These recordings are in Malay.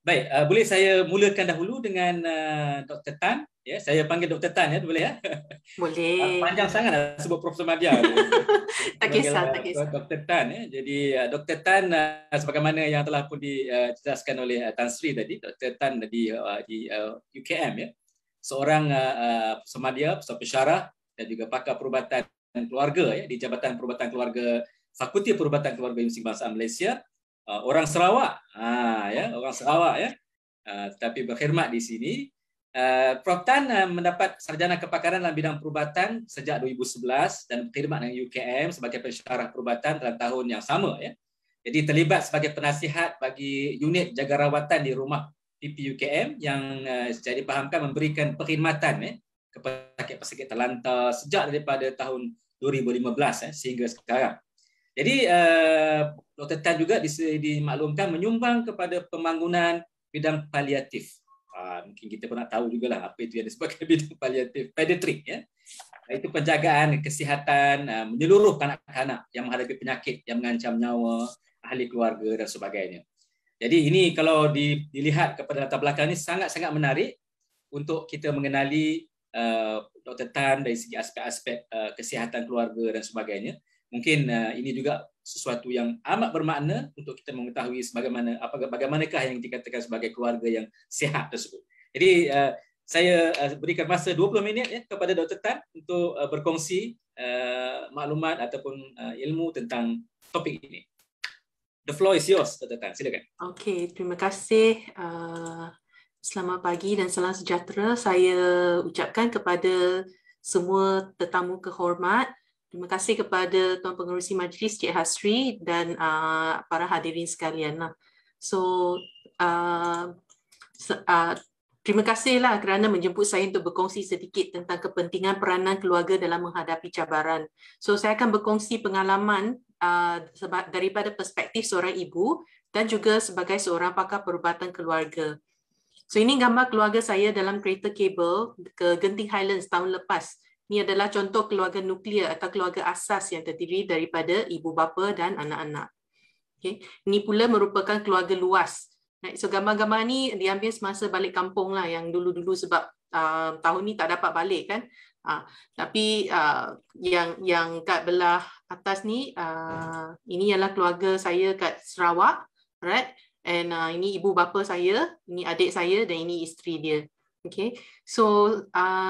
Baik, boleh saya mulakan dahulu dengan Dr. Tan. Ya, saya panggil Dr. Tan ya, boleh ya? Boleh. Panjang sangat lah sebut Profesor Madya. Tak kisah, tak kisah. Dr. Tan ya. Jadi Dr. Tan sebagaimana yang telah pun dijelaskan oleh Tan Sri tadi, Dr. Tan di UKM ya. Seorang pemadya, pensyarah dan juga pakar perubatan keluarga ya di Jabatan Perubatan Keluarga Fakulti Perubatan Keluarga Universiti Kebangsaan Malaysia. Orang Sarawak, ya, orang Sarawak ya, tetapi berkhidmat di sini. Prof Tan mendapat sarjana kepakaran dalam bidang perubatan sejak 2011 dan berkhidmat dengan UKM sebagai pensyarah perubatan dalam tahun yang sama ya. Jadi terlibat sebagai penasihat bagi unit jaga rawatan di rumah PPUKM yang saya dipahamkan memberikan perkhidmatan kepada pesakit terlantar sejak daripada tahun 2015 sehingga sekarang. Jadi Dr. Tan juga dimaklumkan menyumbang kepada pembangunan bidang paliatif. Mungkin kita pernah tahu juga lah apa itu yang disebut bidang paliatif, pediatrik ya. Itu penjagaan kesihatan menyeluruh kanak-kanak yang menghadapi penyakit yang mengancam nyawa ahli keluarga dan sebagainya. Jadi ini kalau dilihat kepada latar belakang ini sangat-sangat menarik untuk kita mengenali Dr. Tan dari segi aspek-aspek kesihatan keluarga dan sebagainya. Mungkin ini juga sesuatu yang amat bermakna untuk kita mengetahui bagaimanakah yang dikatakan sebagai keluarga yang sihat tersebut. Jadi saya berikan masa 20 minit ya kepada Dr. Tan untuk berkongsi maklumat ataupun ilmu tentang topik ini. The floor is yours, Dr. Tan. Silakan. Okey, terima kasih. Selamat pagi dan salam sejahtera. Saya ucapkan kepada semua tetamu kehormat. Terima kasih kepada Tuan Pengerusi Majlis Cik Hasri dan para hadirin sekalian. Terima kasihlah kerana menjemput saya untuk berkongsi sedikit tentang kepentingan peranan keluarga dalam menghadapi cabaran. Saya akan berkongsi pengalaman daripada perspektif seorang ibu dan juga sebagai seorang pakar perubatan keluarga. Ini gambar keluarga saya dalam kereta kabel ke Genting Highlands tahun lepas. Ini adalah contoh keluarga nuklear atau keluarga asas yang terdiri daripada ibu bapa dan anak-anak. Okay. Ini pula merupakan keluarga luas. Gambar-gambar ni diambil semasa balik kampung lah yang dulu-dulu sebab tahun ni tak dapat balik kan. Tapi yang kat belah atas ni, ini ialah keluarga saya kat Sarawak. Right? And ini ibu bapa saya, ini adik saya dan ini isteri dia. Okay.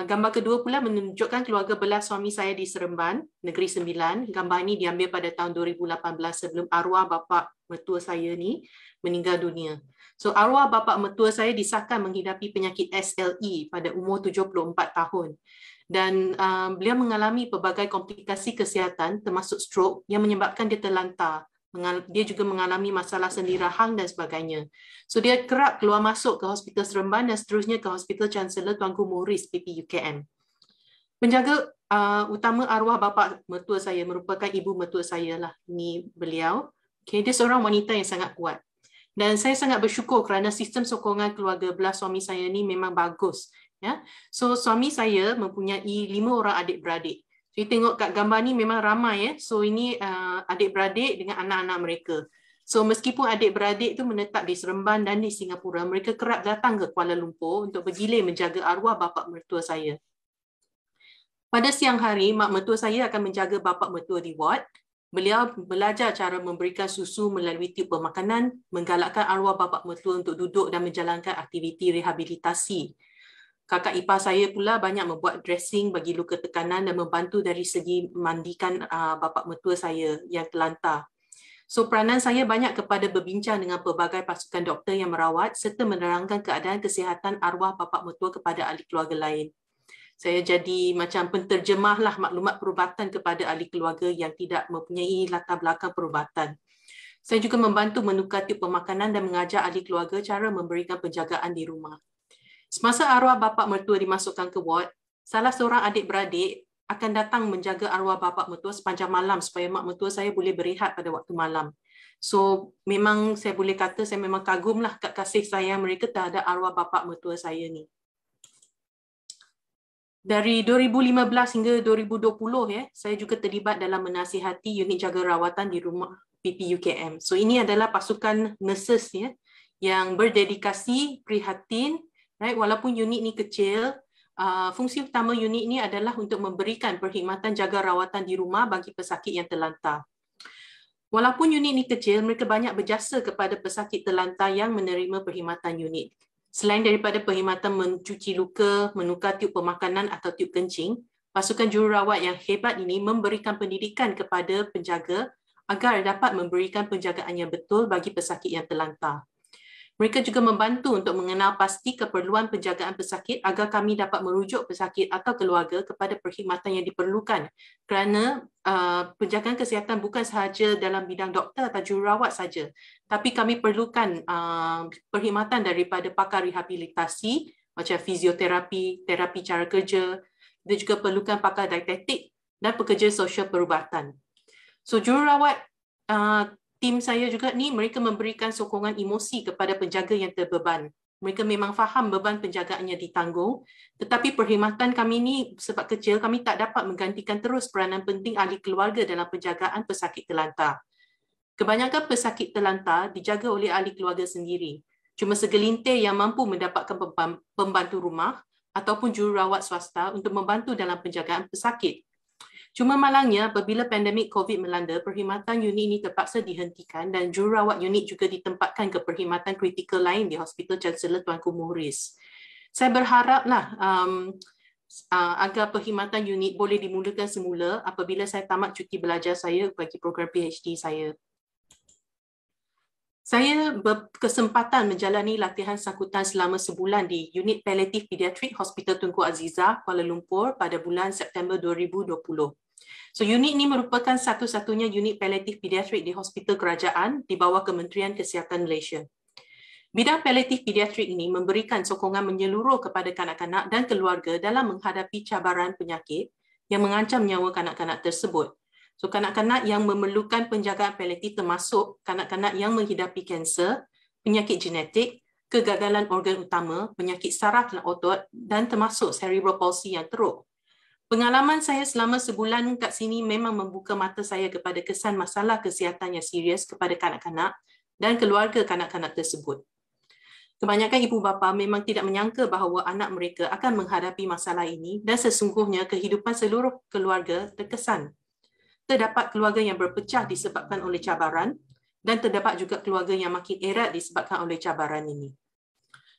Gambar kedua pula menunjukkan keluarga belah suami saya di Seremban, Negeri Sembilan. Gambar ini diambil pada tahun 2018 sebelum arwah bapa mertua saya ni meninggal dunia. Arwah bapa mertua saya disahkan menghidapi penyakit SLE pada umur 74 tahun. Dan beliau mengalami pelbagai komplikasi kesihatan termasuk stroke yang menyebabkan dia terlantar. Dia juga mengalami masalah sendi rahang dan sebagainya. Dia kerap keluar masuk ke Hospital Seremban dan seterusnya ke Hospital Chancellor Tuanku Morris PPUKM. Penjaga utama arwah bapa mertua saya merupakan ibu mertua saya lah. Ini beliau. Okay, dia seorang wanita yang sangat kuat. Dan saya sangat bersyukur kerana sistem sokongan keluarga belah suami saya ni memang bagus. Ya. Suami saya mempunyai 5 orang adik-beradik. Jadi tengok kat gambar ni memang ramai ya. Ini adik-beradik dengan anak-anak mereka. Meskipun adik-beradik tu menetap di Seremban dan di Singapura, mereka kerap datang ke Kuala Lumpur untuk bergilir menjaga arwah bapa mertua saya. Pada siang hari, mak mertua saya akan menjaga bapa mertua di ward. Beliau belajar cara memberikan susu melalui tiub pemakanan, menggalakkan arwah bapa mertua untuk duduk dan menjalankan aktiviti rehabilitasi. Kakak ipar saya pula banyak membuat dressing bagi luka tekanan dan membantu dari segi memandikan bapa mertua saya yang terlantar. Peranan saya banyak kepada berbincang dengan pelbagai pasukan doktor yang merawat serta menerangkan keadaan kesihatan arwah bapa mertua kepada ahli keluarga lain. Saya jadi macam penterjemahlah maklumat perubatan kepada ahli keluarga yang tidak mempunyai latar belakang perubatan. Saya juga membantu menukar tiub pemakanan dan mengajar ahli keluarga cara memberikan penjagaan di rumah. Semasa arwah bapa mertua dimasukkan ke ward, salah seorang adik-beradik akan datang menjaga arwah bapa mertua sepanjang malam supaya mak mertua saya boleh berehat pada waktu malam. Memang saya boleh kata saya memang kagumlah kat kasih sayang mereka terhadap arwah bapa mertua saya ni. Dari 2015 hingga 2020 saya juga terlibat dalam menasihati unit jaga rawatan di rumah PPUKM. Ini adalah pasukan nurses yang berdedikasi, prihatin, right? Walaupun unit ni kecil, fungsi utama unit ni adalah untuk memberikan perkhidmatan jaga rawatan di rumah bagi pesakit yang terlantar. Walaupun unit ni kecil, mereka banyak berjasa kepada pesakit terlantar yang menerima perkhidmatan unit. Selain daripada perkhidmatan mencuci luka, menukar tiub pemakanan atau tiub kencing, pasukan jururawat yang hebat ini memberikan pendidikan kepada penjaga agar dapat memberikan penjagaan yang betul bagi pesakit yang terlantar. Mereka juga membantu untuk mengenal pasti keperluan penjagaan pesakit agar kami dapat merujuk pesakit atau keluarga kepada perkhidmatan yang diperlukan, kerana penjagaan kesihatan bukan sahaja dalam bidang doktor atau jururawat saja, tapi kami perlukan perkhidmatan daripada pakar rehabilitasi macam fizioterapi, terapi cara kerja, dan juga perlukan pakar dietetik dan pekerja sosial perubatan. So jururawat tim saya juga ni, mereka memberikan sokongan emosi kepada penjaga yang terbeban. Mereka memang faham beban penjagaannya ditanggung, tetapi perkhidmatan kami ni sebab kecil, kami tak dapat menggantikan terus peranan penting ahli keluarga dalam penjagaan pesakit terlantar. Kebanyakan pesakit terlantar dijaga oleh ahli keluarga sendiri. Cuma segelintir yang mampu mendapatkan pembantu rumah ataupun jururawat swasta untuk membantu dalam penjagaan pesakit. Cuma malangnya, apabila pandemik COVID melanda, perkhidmatan unit ini terpaksa dihentikan dan jururawat unit juga ditempatkan ke perkhidmatan kritikal lain di Hospital Chancellor Tuanku Muhriz. Saya berharaplah agar perkhidmatan unit boleh dimulakan semula apabila saya tamat cuti belajar saya bagi program PhD saya. Saya berkesempatan menjalani latihan sangkutan selama sebulan di Unit Palliative Pediatric Hospital Tunku Azizah, Kuala Lumpur pada bulan September 2020. So unit ini merupakan satu-satunya unit palliative pediatrik di hospital kerajaan di bawah Kementerian Kesihatan Malaysia. Bidang palliative pediatrik ini memberikan sokongan menyeluruh kepada kanak-kanak dan keluarga dalam menghadapi cabaran penyakit yang mengancam nyawa kanak-kanak tersebut. So kanak-kanak yang memerlukan penjagaan palliatif termasuk kanak-kanak yang menghidapi kanser, penyakit genetik, kegagalan organ utama, penyakit saraf dan otot dan termasuk cerebral palsy yang teruk. Pengalaman saya selama sebulan kat sini memang membuka mata saya kepada kesan masalah kesihatan yang serius kepada kanak-kanak dan keluarga kanak-kanak tersebut. Kebanyakan ibu bapa memang tidak menyangka bahawa anak mereka akan menghadapi masalah ini dan sesungguhnya kehidupan seluruh keluarga terkesan. Terdapat keluarga yang berpecah disebabkan oleh cabaran dan terdapat juga keluarga yang makin erat disebabkan oleh cabaran ini.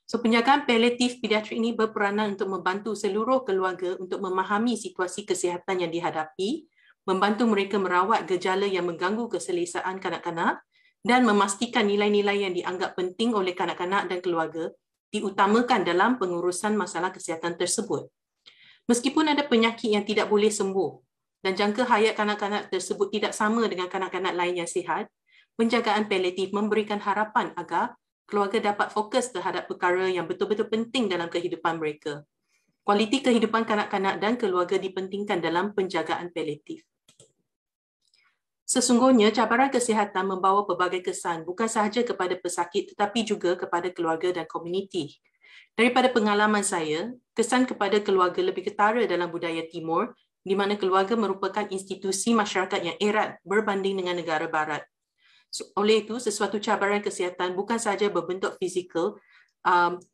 So, penjagaan palliatif pediatrik ini berperanan untuk membantu seluruh keluarga untuk memahami situasi kesihatan yang dihadapi, membantu mereka merawat gejala yang mengganggu keselesaan kanak-kanak dan memastikan nilai-nilai yang dianggap penting oleh kanak-kanak dan keluarga diutamakan dalam pengurusan masalah kesihatan tersebut. Meskipun ada penyakit yang tidak boleh sembuh dan jangka hayat kanak-kanak tersebut tidak sama dengan kanak-kanak lain yang sihat, penjagaan palliatif memberikan harapan agar keluarga dapat fokus terhadap perkara yang betul-betul penting dalam kehidupan mereka. Kualiti kehidupan kanak-kanak dan keluarga dipentingkan dalam penjagaan palliatif. Sesungguhnya, cabaran kesihatan membawa pelbagai kesan, bukan sahaja kepada pesakit tetapi juga kepada keluarga dan komuniti. Daripada pengalaman saya, kesan kepada keluarga lebih ketara dalam budaya Timur, di mana keluarga merupakan institusi masyarakat yang erat berbanding dengan negara barat. Oleh itu, sesuatu cabaran kesihatan bukan sahaja berbentuk fizikal,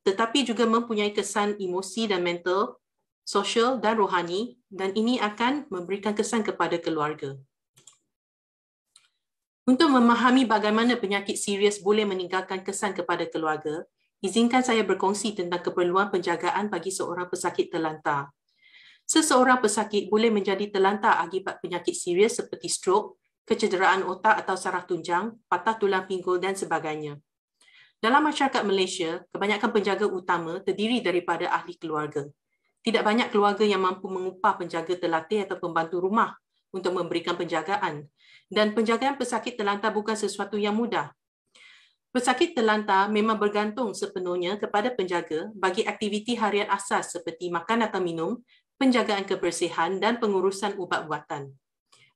tetapi juga mempunyai kesan emosi dan mental, sosial dan rohani, dan ini akan memberikan kesan kepada keluarga. Untuk memahami bagaimana penyakit serius boleh meninggalkan kesan kepada keluarga, izinkan saya berkongsi tentang keperluan penjagaan bagi seorang pesakit terlantar. Seseorang pesakit boleh menjadi terlantar akibat penyakit serius seperti strok, kecederaan otak atau saraf tunjang, patah tulang pinggul dan sebagainya. Dalam masyarakat Malaysia, kebanyakan penjaga utama terdiri daripada ahli keluarga. Tidak banyak keluarga yang mampu mengupah penjaga terlatih atau pembantu rumah untuk memberikan penjagaan. Dan penjagaan pesakit terlantar bukan sesuatu yang mudah. Pesakit terlantar memang bergantung sepenuhnya kepada penjaga bagi aktiviti harian asas seperti makan atau minum, penjagaan kebersihan dan pengurusan ubat-ubatan.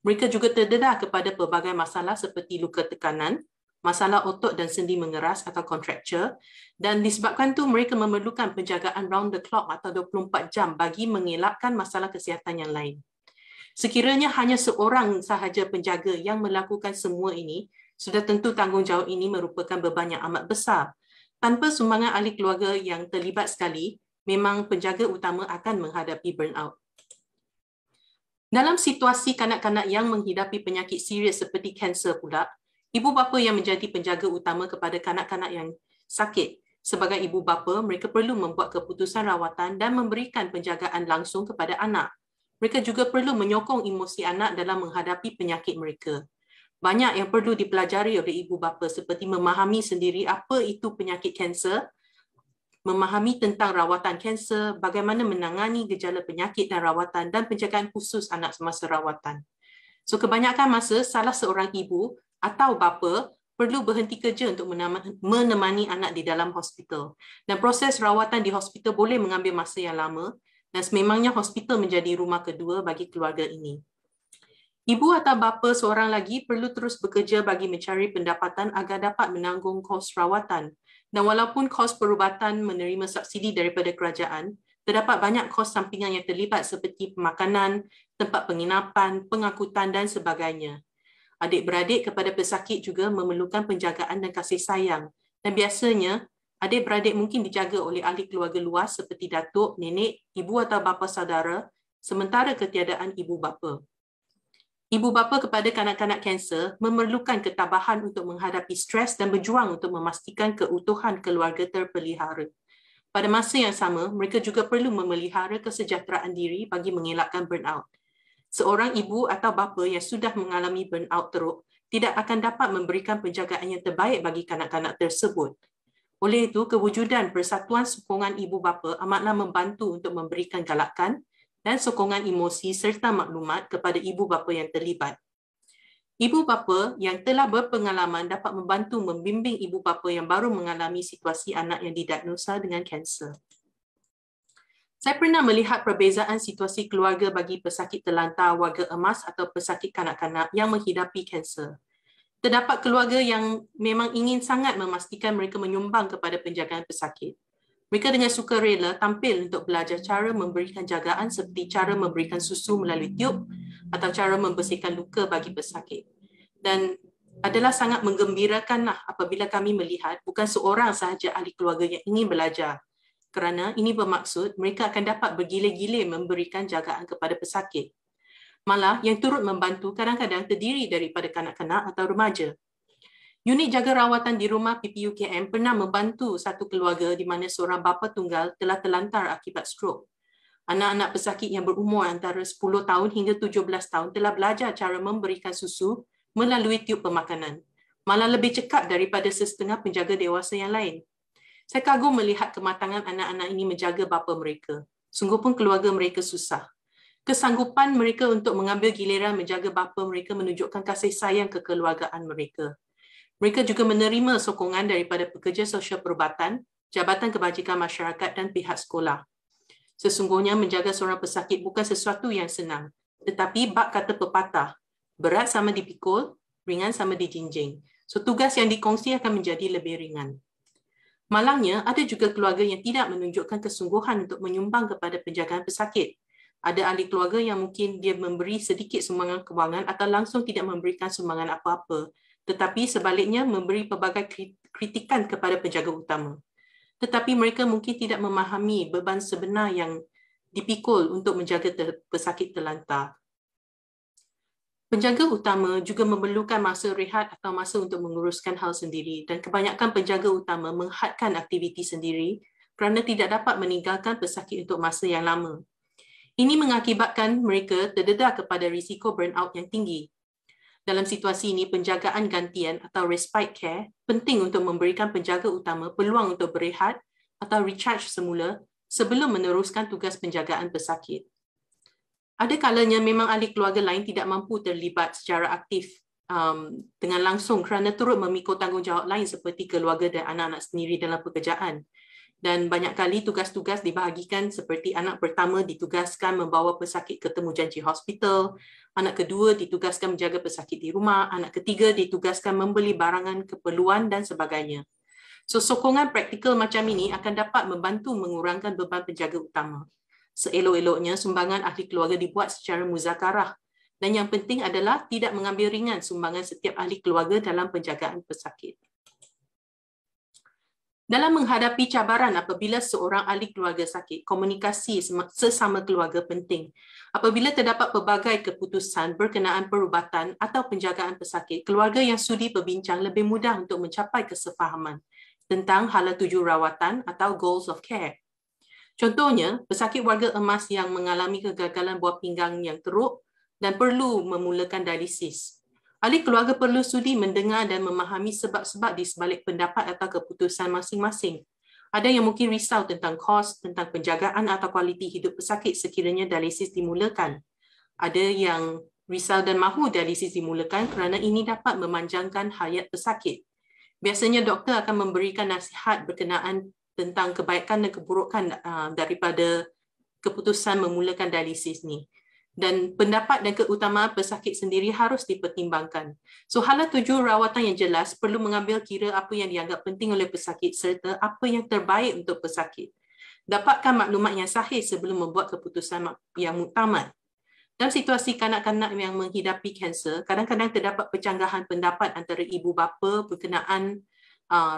Mereka juga terdedah kepada pelbagai masalah seperti luka tekanan, masalah otot dan sendi mengeras atau contracture, dan disebabkan itu mereka memerlukan penjagaan round the clock atau 24 jam bagi mengelakkan masalah kesihatan yang lain. Sekiranya hanya seorang sahaja penjaga yang melakukan semua ini, sudah tentu tanggungjawab ini merupakan beban yang amat besar. Tanpa sumbangan ahli keluarga yang terlibat sekali, memang penjaga utama akan menghadapi burnout. Dalam situasi kanak-kanak yang menghidapi penyakit serius seperti kanser pula, ibu bapa yang menjadi penjaga utama kepada kanak-kanak yang sakit. Sebagai ibu bapa, mereka perlu membuat keputusan rawatan dan memberikan penjagaan langsung kepada anak. Mereka juga perlu menyokong emosi anak dalam menghadapi penyakit mereka. Banyak yang perlu dipelajari oleh ibu bapa seperti memahami sendiri apa itu penyakit kanser, memahami tentang rawatan kanser, bagaimana menangani gejala penyakit dan rawatan, dan penjagaan khusus anak semasa rawatan. So kebanyakan masa salah seorang ibu atau bapa perlu berhenti kerja untuk menemani anak di dalam hospital. Dan proses rawatan di hospital boleh mengambil masa yang lama dan sememangnya hospital menjadi rumah kedua bagi keluarga ini. Ibu atau bapa seorang lagi perlu terus bekerja bagi mencari pendapatan agar dapat menanggung kos rawatan. Dan walaupun kos perubatan menerima subsidi daripada kerajaan, terdapat banyak kos sampingan yang terlibat seperti pemakanan, tempat penginapan, pengangkutan dan sebagainya. Adik-beradik kepada pesakit juga memerlukan penjagaan dan kasih sayang. Dan biasanya, adik-beradik mungkin dijaga oleh ahli keluarga luas seperti datuk, nenek, ibu atau bapa saudara, sementara ketiadaan ibu bapa. Ibu bapa kepada kanak-kanak kanser memerlukan ketabahan untuk menghadapi stres dan berjuang untuk memastikan keutuhan keluarga terpelihara. Pada masa yang sama, mereka juga perlu memelihara kesejahteraan diri bagi mengelakkan burnout. Seorang ibu atau bapa yang sudah mengalami burnout teruk tidak akan dapat memberikan penjagaan yang terbaik bagi kanak-kanak tersebut. Oleh itu, kewujudan persatuan sokongan ibu bapa amatlah membantu untuk memberikan galakan dan sokongan emosi serta maklumat kepada ibu bapa yang terlibat. Ibu bapa yang telah berpengalaman dapat membantu membimbing ibu bapa yang baru mengalami situasi anak yang didiagnosa dengan kanser. Saya pernah melihat perbezaan situasi keluarga bagi pesakit terlantar, warga emas atau pesakit kanak-kanak yang menghidapi kanser. Terdapat keluarga yang memang ingin sangat memastikan mereka menyumbang kepada penjagaan pesakit. Mereka dengan sukarela tampil untuk belajar cara memberikan jagaan seperti cara memberikan susu melalui tiub atau cara membersihkan luka bagi pesakit. Dan adalah sangat menggembirakanlah apabila kami melihat bukan seorang sahaja ahli keluarga yang ingin belajar, kerana ini bermaksud mereka akan dapat bergile-gile memberikan jagaan kepada pesakit. Malah yang turut membantu kadang-kadang terdiri daripada kanak-kanak atau remaja. Unit jaga rawatan di rumah PPUKM pernah membantu satu keluarga di mana seorang bapa tunggal telah terlantar akibat strok. Anak-anak pesakit yang berumur antara 10 tahun hingga 17 tahun telah belajar cara memberikan susu melalui tiub pemakanan. Malah lebih cekap daripada sesetengah penjaga dewasa yang lain. Saya kagum melihat kematangan anak-anak ini menjaga bapa mereka. Sungguh pun keluarga mereka susah. Kesanggupan mereka untuk mengambil giliran menjaga bapa mereka menunjukkan kasih sayang kekeluargaan mereka. Mereka juga menerima sokongan daripada pekerja sosial perubatan, Jabatan Kebajikan Masyarakat dan pihak sekolah. Sesungguhnya menjaga seorang pesakit bukan sesuatu yang senang, tetapi bab kata pepatah, berat sama dipikul, ringan sama dijinjing. So tugas yang dikongsi akan menjadi lebih ringan. Malangnya, ada juga keluarga yang tidak menunjukkan kesungguhan untuk menyumbang kepada penjagaan pesakit. Ada ahli keluarga yang mungkin dia memberi sedikit sumbangan kewangan atau langsung tidak memberikan sumbangan apa-apa, tetapi sebaliknya memberi pelbagai kritikan kepada penjaga utama. Tetapi mereka mungkin tidak memahami beban sebenar yang dipikul untuk menjaga pesakit terlantar. Penjaga utama juga memerlukan masa rehat atau masa untuk menguruskan hal sendiri dan kebanyakan penjaga utama menghadkan aktiviti sendiri kerana tidak dapat meninggalkan pesakit untuk masa yang lama. Ini mengakibatkan mereka terdedah kepada risiko burnout yang tinggi. Dalam situasi ini, penjagaan gantian atau respite care penting untuk memberikan penjaga utama peluang untuk berehat atau recharge semula sebelum meneruskan tugas penjagaan pesakit. Ada kalanya memang ahli keluarga lain tidak mampu terlibat secara aktif dengan langsung kerana turut memikul tanggungjawab lain seperti keluarga dan anak-anak sendiri dalam pekerjaan. Dan banyak kali tugas-tugas dibahagikan seperti anak pertama ditugaskan membawa pesakit ke temu janji hospital, anak kedua ditugaskan menjaga pesakit di rumah, anak ketiga ditugaskan membeli barangan keperluan dan sebagainya. So, sokongan praktikal macam ini akan dapat membantu mengurangkan beban penjaga utama. Seelok-eloknya, sumbangan ahli keluarga dibuat secara muzakarah. Dan yang penting adalah tidak mengambil ringan sumbangan setiap ahli keluarga dalam penjagaan pesakit. Dalam menghadapi cabaran apabila seorang ahli keluarga sakit, komunikasi sesama keluarga penting. Apabila terdapat pelbagai keputusan berkenaan perubatan atau penjagaan pesakit, keluarga yang sudi berbincang lebih mudah untuk mencapai kesefahaman tentang hala tuju rawatan atau goals of care. Contohnya, pesakit warga emas yang mengalami kegagalan buah pinggang yang teruk dan perlu memulakan dialisis. Ahli keluarga perlu sudi mendengar dan memahami sebab-sebab di sebalik pendapat atau keputusan masing-masing. Ada yang mungkin risau tentang kos, tentang penjagaan atau kualiti hidup pesakit sekiranya dialisis dimulakan. Ada yang risau dan mahu dialisis dimulakan kerana ini dapat memanjangkan hayat pesakit. Biasanya doktor akan memberikan nasihat berkenaan tentang kebaikan dan keburukan daripada keputusan memulakan dialisis ni. Dan pendapat dan keutamaan pesakit sendiri harus dipertimbangkan. So, hala tuju rawatan yang jelas perlu mengambil kira apa yang dianggap penting oleh pesakit serta apa yang terbaik untuk pesakit. Dapatkan maklumat yang sahih sebelum membuat keputusan yang muktamad. Dalam situasi kanak-kanak yang menghidapi kanser, kadang-kadang terdapat percanggahan pendapat antara ibu bapa berkenaan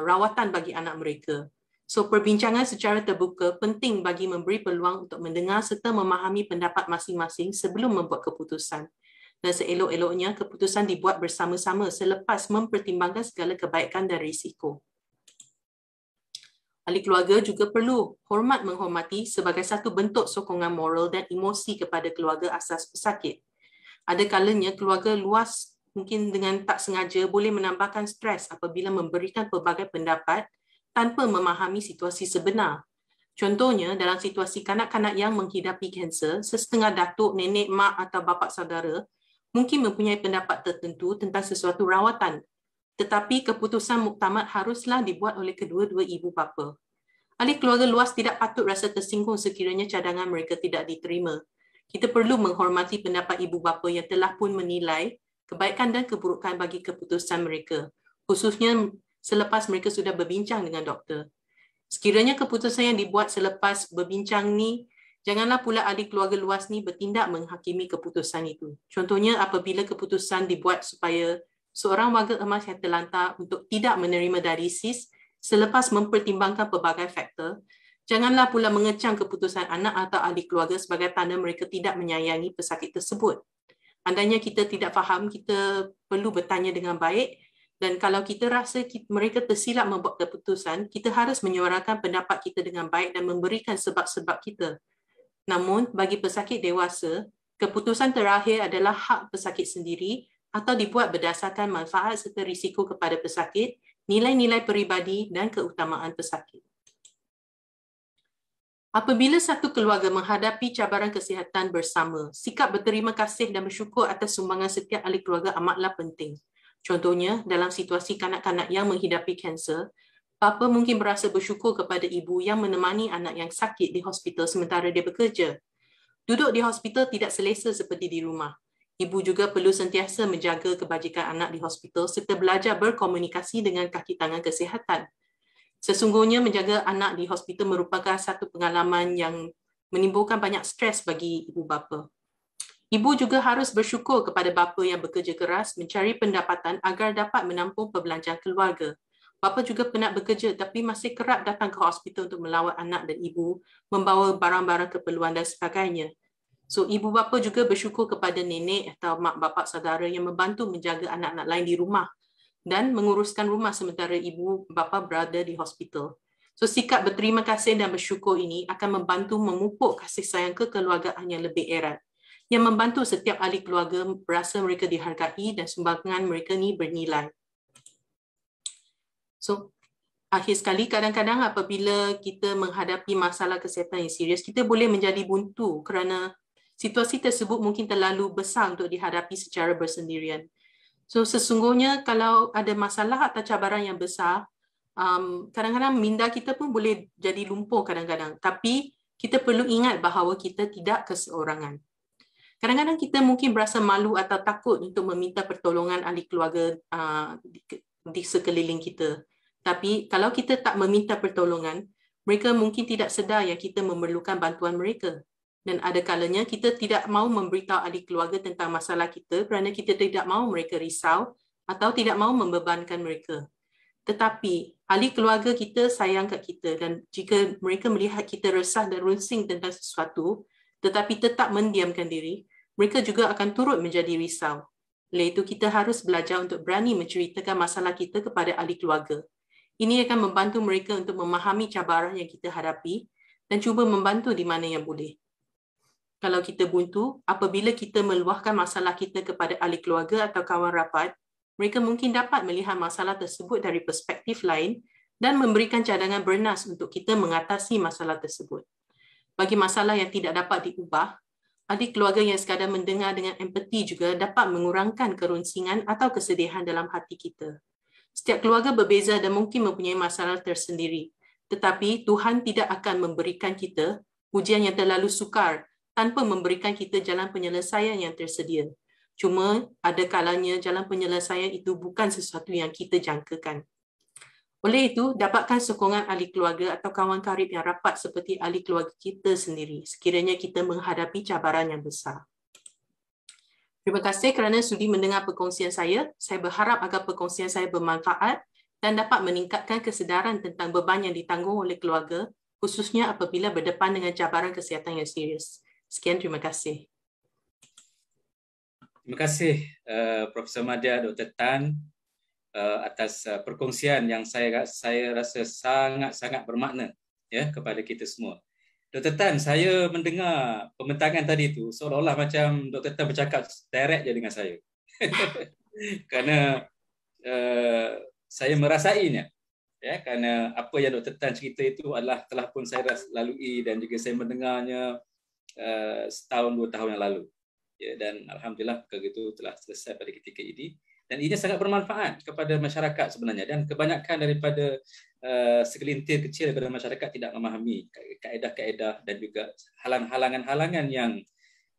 rawatan bagi anak mereka. So, perbincangan secara terbuka penting bagi memberi peluang untuk mendengar serta memahami pendapat masing-masing sebelum membuat keputusan. Dan seelok-eloknya, keputusan dibuat bersama-sama selepas mempertimbangkan segala kebaikan dan risiko. Ahli keluarga juga perlu hormat menghormati sebagai satu bentuk sokongan moral dan emosi kepada keluarga asas pesakit. Ada kalanya keluarga luas mungkin dengan tak sengaja boleh menambahkan stres apabila memberikan pelbagai pendapat tanpa memahami situasi sebenar. Contohnya, dalam situasi kanak-kanak yang menghidapi kanser, sesetengah datuk, nenek, mak atau bapa saudara mungkin mempunyai pendapat tertentu tentang sesuatu rawatan. Tetapi keputusan muktamad haruslah dibuat oleh kedua-dua ibu bapa. Ahli keluarga luas tidak patut rasa tersinggung sekiranya cadangan mereka tidak diterima. Kita perlu menghormati pendapat ibu bapa yang telah pun menilai kebaikan dan keburukan bagi keputusan mereka, khususnya selepas mereka sudah berbincang dengan doktor. Sekiranya keputusan yang dibuat selepas berbincang ni, janganlah pula ahli keluarga luas ni bertindak menghakimi keputusan itu. Contohnya apabila keputusan dibuat supaya seorang warga emas yang terlantar untuk tidak menerima dialisis selepas mempertimbangkan pelbagai faktor, janganlah pula mengecam keputusan anak atau ahli keluarga sebagai tanda mereka tidak menyayangi pesakit tersebut. Andainya kita tidak faham, kita perlu bertanya dengan baik. Dan kalau kita rasa mereka tersilap membuat keputusan, kita harus menyuarakan pendapat kita dengan baik dan memberikan sebab-sebab kita. Namun, bagi pesakit dewasa, keputusan terakhir adalah hak pesakit sendiri atau dibuat berdasarkan manfaat serta risiko kepada pesakit, nilai-nilai peribadi dan keutamaan pesakit. Apabila satu keluarga menghadapi cabaran kesihatan bersama, sikap berterima kasih dan bersyukur atas sumbangan setiap ahli keluarga amatlah penting. Contohnya, dalam situasi kanak-kanak yang menghidapi kanser, bapa mungkin berasa bersyukur kepada ibu yang menemani anak yang sakit di hospital sementara dia bekerja. Duduk di hospital tidak selesa seperti di rumah. Ibu juga perlu sentiasa menjaga kebajikan anak di hospital serta belajar berkomunikasi dengan kaki tangan kesihatan. Sesungguhnya menjaga anak di hospital merupakan satu pengalaman yang menimbulkan banyak stres bagi ibu bapa. Ibu juga harus bersyukur kepada bapa yang bekerja keras mencari pendapatan agar dapat menampung perbelanjaan keluarga. Bapa juga penat bekerja tapi masih kerap datang ke hospital untuk melawat anak dan ibu, membawa barang-barang keperluan dan sebagainya. So, ibu bapa juga bersyukur kepada nenek atau mak bapa saudara yang membantu menjaga anak-anak lain di rumah dan menguruskan rumah sementara ibu bapa berada di hospital. So, sikap berterima kasih dan bersyukur ini akan membantu memupuk kasih sayang kekeluargaan yang lebih erat, yang membantu setiap ahli keluarga berasa mereka dihargai dan sumbangan mereka ni bernilai. So, akhir sekali, kadang-kadang apabila kita menghadapi masalah kesihatan yang serius, kita boleh menjadi buntu kerana situasi tersebut mungkin terlalu besar untuk dihadapi secara bersendirian. So, sesungguhnya kalau ada masalah atau cabaran yang besar, kadang-kadang minda kita pun boleh jadi lumpuh kadang-kadang. Tapi kita perlu ingat bahawa kita tidak keseorangan. Kadang-kadang kita mungkin berasa malu atau takut untuk meminta pertolongan ahli keluarga di sekeliling kita. Tapi kalau kita tak meminta pertolongan, mereka mungkin tidak sedar yang kita memerlukan bantuan mereka. Dan ada kalanya kita tidak mahu memberitahu ahli keluarga tentang masalah kita kerana kita tidak mahu mereka risau atau tidak mahu membebankan mereka. Tetapi ahli keluarga kita sayang kat kita, dan jika mereka melihat kita resah dan runsing tentang sesuatu tetapi tetap mendiamkan diri, mereka juga akan turut menjadi risau. Oleh itu, kita harus belajar untuk berani menceritakan masalah kita kepada ahli keluarga. Ini akan membantu mereka untuk memahami cabaran yang kita hadapi dan cuba membantu di mana yang boleh. Kalau kita buntu, apabila kita meluahkan masalah kita kepada ahli keluarga atau kawan rapat, mereka mungkin dapat melihat masalah tersebut dari perspektif lain dan memberikan cadangan bernas untuk kita mengatasi masalah tersebut. Bagi masalah yang tidak dapat diubah, ahli keluarga yang sekadar mendengar dengan empati juga dapat mengurangkan kerunsingan atau kesedihan dalam hati kita. Setiap keluarga berbeza dan mungkin mempunyai masalah tersendiri. Tetapi Tuhan tidak akan memberikan kita ujian yang terlalu sukar tanpa memberikan kita jalan penyelesaian yang tersedia. Cuma ada kalanya jalan penyelesaian itu bukan sesuatu yang kita jangkakan. Oleh itu, dapatkan sokongan ahli keluarga atau kawan karib yang rapat seperti ahli keluarga kita sendiri sekiranya kita menghadapi cabaran yang besar. Terima kasih kerana sudi mendengar perkongsian saya. Saya berharap agar perkongsian saya bermanfaat dan dapat meningkatkan kesedaran tentang beban yang ditanggung oleh keluarga, khususnya apabila berdepan dengan cabaran kesihatan yang serius. Sekian, terima kasih. Terima kasih Profesor Madya, Dr. Tan, atas perkongsian yang saya rasa sangat-sangat bermakna ya kepada kita semua. Dr. Tan, saya mendengar pembentangan tadi itu seolah-olah macam Dr. Tan bercakap direct je dengan saya. Kerana saya merasainya. Ya, kerana apa yang Dr. Tan cerita itu adalah telah pun saya lalui dan juga saya mendengarnya setahun 2 tahun yang lalu. Ya, dan alhamdulillah perkara itu telah selesai pada ketika ini. Dan ini sangat bermanfaat kepada masyarakat sebenarnya, dan kebanyakan daripada segelintir kecil daripada masyarakat tidak memahami kaedah-kaedah dan juga halangan-halangan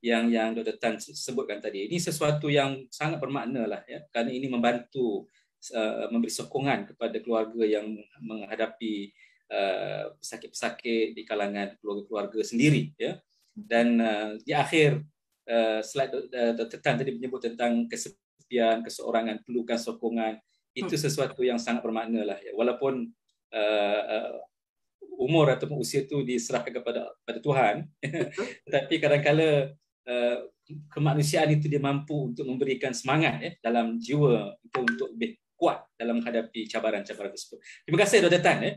yang Dr. Tan sebutkan tadi. Ini sesuatu yang sangat bermakna lah ya, kerana ini membantu memberi sokongan kepada keluarga yang menghadapi pesakit-pesakit di kalangan keluarga-keluarga sendiri ya. Dan di akhir slide Dr. Tan tadi menyebut tentang kesepian, keseorangan, perlukan sokongan. Itu sesuatu yang sangat bermakna lah ya. Walaupun umur ataupun usia itu diserahkan kepada Tuhan, tetapi kadang-kala kemanusiaan itu dia mampu untuk memberikan semangat ya dalam jiwa untuk lebih kuat dalam menghadapi cabaran-cabaran tersebut. Terima kasih Dr. Tan ya.